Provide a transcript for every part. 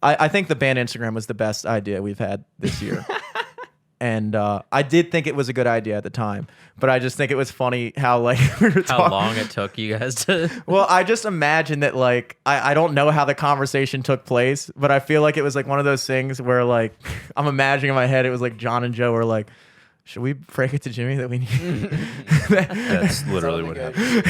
I think the band Instagram was the best idea we've had this year. And I did think it was a good idea at the time, but I just think it was funny how like we were How long it took you guys to. Well, I just imagine that like I don't know how the conversation took place, but I feel like it was like one of those things where like I'm imagining in my head it was like John and Joe were like, should we break it to Jimmy that we need? That's literally what happened.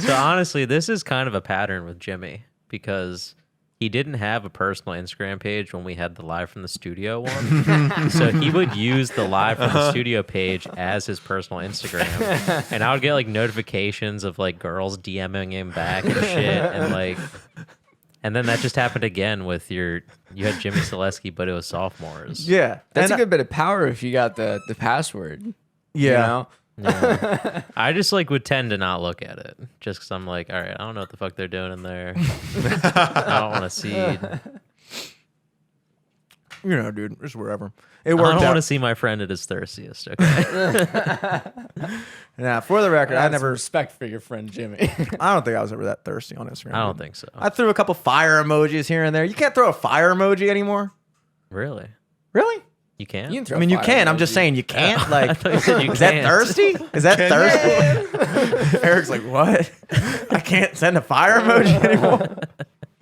So honestly, this is kind of a pattern with Jimmy because he didn't have a personal Instagram page when we had the live from the studio one. So he would use the live from the studio page as his personal Instagram. And I would get like notifications of like girls DMing him back and shit. And like, and then that just happened again with you had Jimmy Selesky, but it was sophomores. Yeah. That's And a good bit of power if you got the password. Yeah. You know? Yeah. I just like would tend to not look at it just because I'm like, all right, I don't know what the fuck they're doing in there. I don't want to see. You know, dude, just wherever. It I worked don't want out. to see my friend at his thirstiest. Okay. Yeah, for the record, I never. respect for your friend Jimmy. I don't think I was ever that thirsty on Instagram. I don't dude. think so. I threw a couple fire emojis here and there. You can't throw a fire emoji anymore. Really? Really? You can? You can throw I mean, you fire can. I'm emoji. just saying you can't. Like, I thought you said you is that can't. thirsty? Is that thirsty? Eric's like, what? I can't send a fire emoji anymore.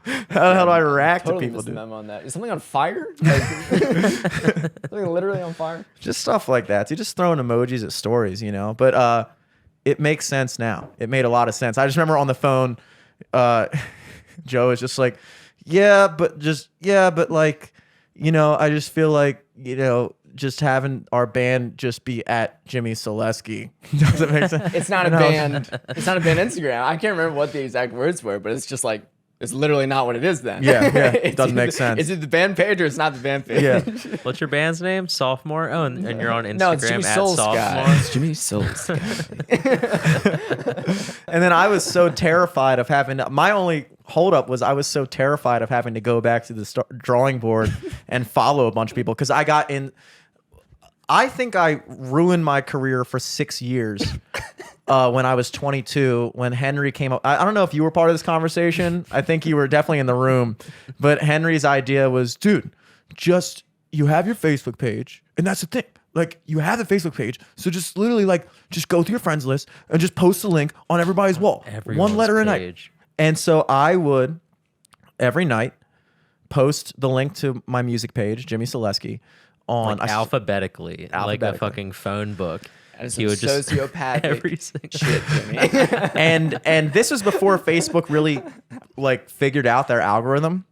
How the hell do I react Totally to people, missed the dude? memo on that. Is something on fire? Like, something literally on fire? Just stuff like that. So you just throwing emojis at stories, you know. But it makes sense now. It made a lot of sense. I just remember on the phone, Joe is just like, but like, you know, I just feel like, you know, just having our band just be at Jimmy Selesky doesn't make sense. It's not a band. It's not a band Instagram. I can't remember what the exact words were, but it's just like, it's literally not what it is then. Yeah, it It's doesn't make either- sense. Is it the band page or it's not the band page? Yeah. What's your band's name? Sophomore? Oh, and you're on Instagram No, it's Jimmy at Soul's Sophomore? guy. It's Jimmy Soul's guy. And then I was so terrified of having to, my only holdup was I was so terrified of having to go back to the drawing board and follow a bunch of people because I got in. I think I ruined my career for 6 years when I was 22 when Henry came up. I don't know if you were part of this conversation. I think you were definitely in the room. But Henry's idea was, dude, just you have your Facebook page. And that's the thing. Like, you have the Facebook page. So just literally, like, just go through your friends list and just post a link on everybody's wall. Everyone's one letter a night. page. And so I would, every night, post the link to my music page, Jimmy Selesky, on Like alphabetically, like a Alphabetically. fucking phone book. That is He would just sociopathic every single shit, Jimmy. and this was before Facebook really like figured out their algorithm.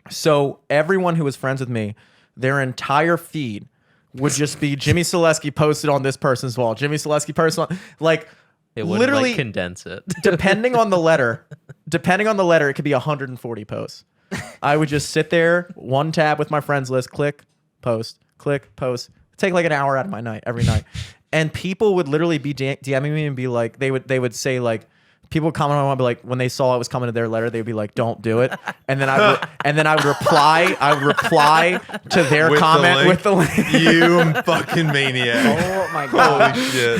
So everyone who was friends with me, their entire feed would just be Jimmy Selesky posted on this person's wall. Jimmy Selesky person, like it would literally like condense it. depending on the letter, it could be 140 posts. I would just sit there, one tab with my friends list, click, post, take like an hour out of my night every night. And people would literally be DMing me and be like, they would say like, people would comment on it, be like, when they saw it was coming to their letter, they'd be like, don't do it. And then I would reply to their With the comment link? with the link. You fucking maniac. Oh my god. Holy shit.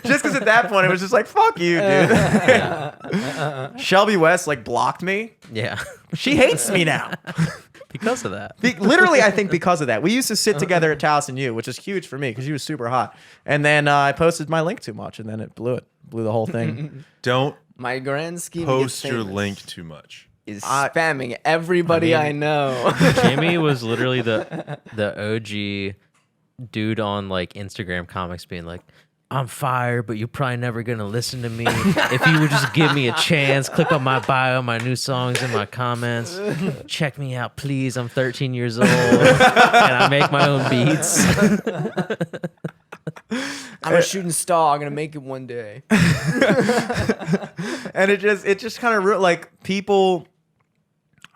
Just because at that point it was just like, fuck you, dude. Shelby West like blocked me. Yeah, She hates me now. because of that. Literally, I think because of that. We used to sit together at Taos and You, which is huge for me because she was super hot. And then I posted my link too much, and then it blew the whole thing. Don't My grand scheme post of your famous link too much. is spamming everybody I know. Jimmy was literally the OG dude on like Instagram comics being like, I'm fired, but you're probably never gonna listen to me. If you would just give me a chance, click on my bio, my new songs in my comments. Check me out, please. I'm 13 years old and I make my own beats. I'm a shooting star. I'm gonna make it one day. And it just kind of like people,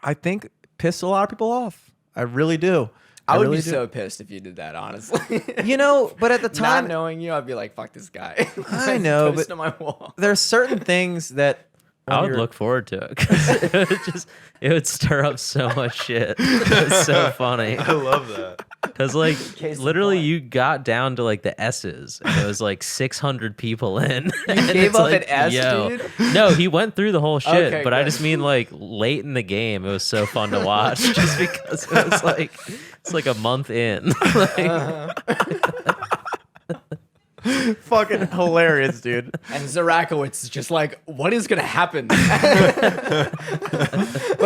I think, piss a lot of people off. I really do. I would really be do. so pissed if you did that, honestly. You know, but at the time, Not knowing you, I'd be like, fuck this guy. I know, Post but on my wall. there's certain things that I would look forward to it 'cause it would stir up so much shit. It's so funny. I love that. Because like Case in literally point. you got down to like the S's and it was like 600 people in. You gave up at S, dude? No, he went through the whole shit, Okay, but I good. just mean like late in the game, it was so fun to watch just because it was like it's like a month in. Like, Fucking hilarious, dude. And Zarakowitz is just like, what is gonna happen? But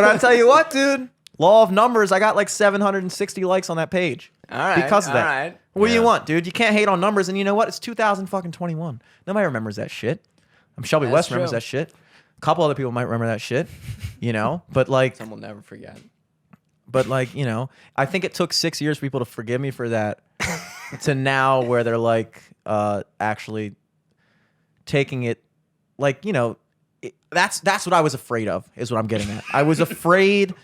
I tell you what, dude. Law of numbers. I got like 760 likes on that page. All right, Because of that. all right. What do you Yeah. want, dude? You can't hate on numbers. And you know what? It's 2021. Nobody remembers that shit. Shelby That's West remembers true. that shit. A couple other people might remember that shit. You know, but like, Some will never forget. you know, I think it took 6 years for people to forgive me for that. To now where they're like, actually taking it, like, you know, that's what I was afraid of. Is what I'm getting at. I was afraid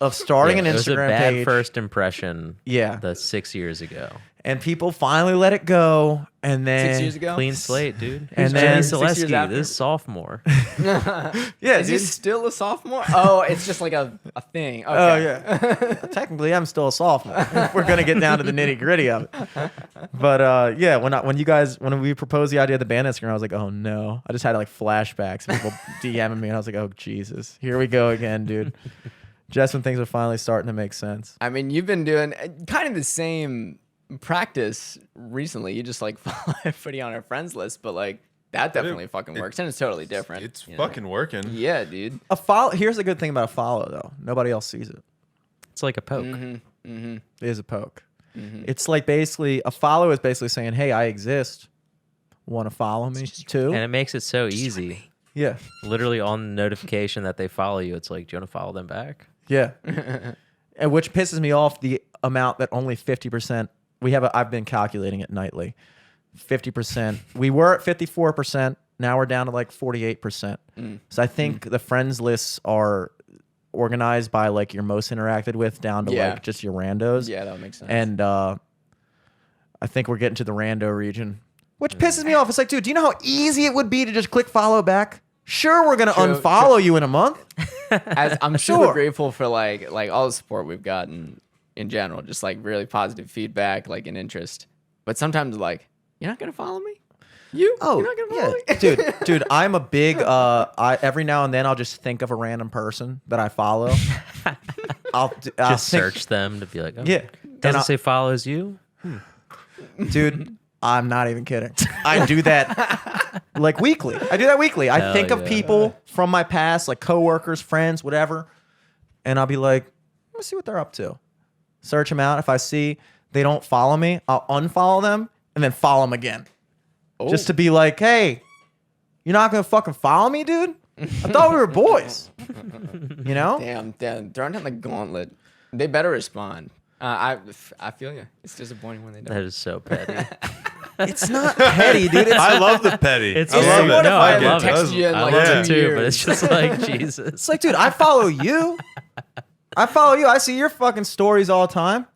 of starting an it was a Instagram bad page. first impression. Yeah. The 6 years ago. And people finally let it go, and then 6 years ago. Clean slate, dude. And Jimmy then- 6 years Selesky, after. this is sophomore. yeah, Is he dude. still a sophomore? Oh, it's just like a thing. Okay. Oh yeah. Technically, I'm still a sophomore. If we're gonna get down to the nitty gritty of it. But yeah, when we proposed the idea of the band Instagram, I was like, oh no. I just had like flashbacks. People DMing me, and I was like, oh Jesus, here we go again, dude. Just when things are finally starting to make sense. I mean, you've been doing kind of the same practice recently. You just like follow everybody on our friends list, but like that definitely fucking works, and it's totally different. It's you know? fucking working. Yeah, dude. A follow. Here's the good thing about a follow, though. Nobody else sees it. It's like a poke. It is a poke. It's like basically a follow is basically saying, "Hey, I exist. Want to follow me too?" And it makes it so easy. Yeah, Literally on the notification that they follow you, it's like, do you want to follow them back? yeah. And which pisses me off the amount that only 50%. I've been calculating it nightly. 50%. We were at 54%. Now we're down to like 48%. So I think the friends lists are organized by like your most interacted with down to Yeah. like just your randos. Yeah, that makes sense. And I think we're getting to the rando region, which pisses me off. It's like, dude, do you know how easy it would be to just click follow back? Sure, we're gonna True, unfollow you in a month. As I'm super Sure. grateful for like all the support we've gotten in general, just like really positive feedback, like an interest. But sometimes like, you're not gonna follow me? You're not gonna follow me? dude, I'm a big. Every now and then I'll just think of a random person that I follow. I'll Just think- search them to be like, oh, Yeah, doesn't I'll- say follows you. dude. I'm not even kidding. I do that like weekly. I do that weekly. I Hell think of yeah. people from my past, like coworkers, friends, whatever, and I'll be like, let me see what they're up to. Search them out. If I see they don't follow me, I'll unfollow them and then follow them again, just to be like, hey, you're not gonna fucking follow me, dude. I thought we were boys. You know? Damn, throwing down the gauntlet. They better respond. I feel you. It's disappointing when they don't. That is so petty. It's not petty, dude. It's I love the petty. It's I love so- it. no, I Fuck it. love it. Text you in I like love 2 it too, years. but it's just like Jesus. It's like, dude, I follow you. I follow you. I see your fucking stories all the time.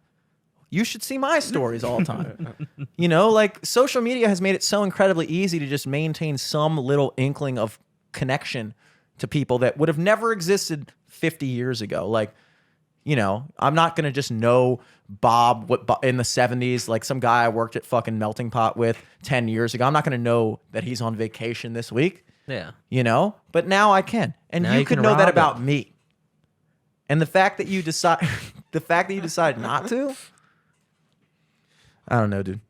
You should see my stories all the time. You know, like social media has made it so incredibly easy to just maintain some little inkling of connection to people that would have never existed 50 years ago. Like, you know, I'm not going to just know Bob in the 70s, like some guy I worked at fucking Melting Pot with 10 years ago. I'm not going to know that he's on vacation this week. Yeah. You know, but now I can, and Now you you could can know that rob about him. me. And the fact that you decide not to, I don't know, dude.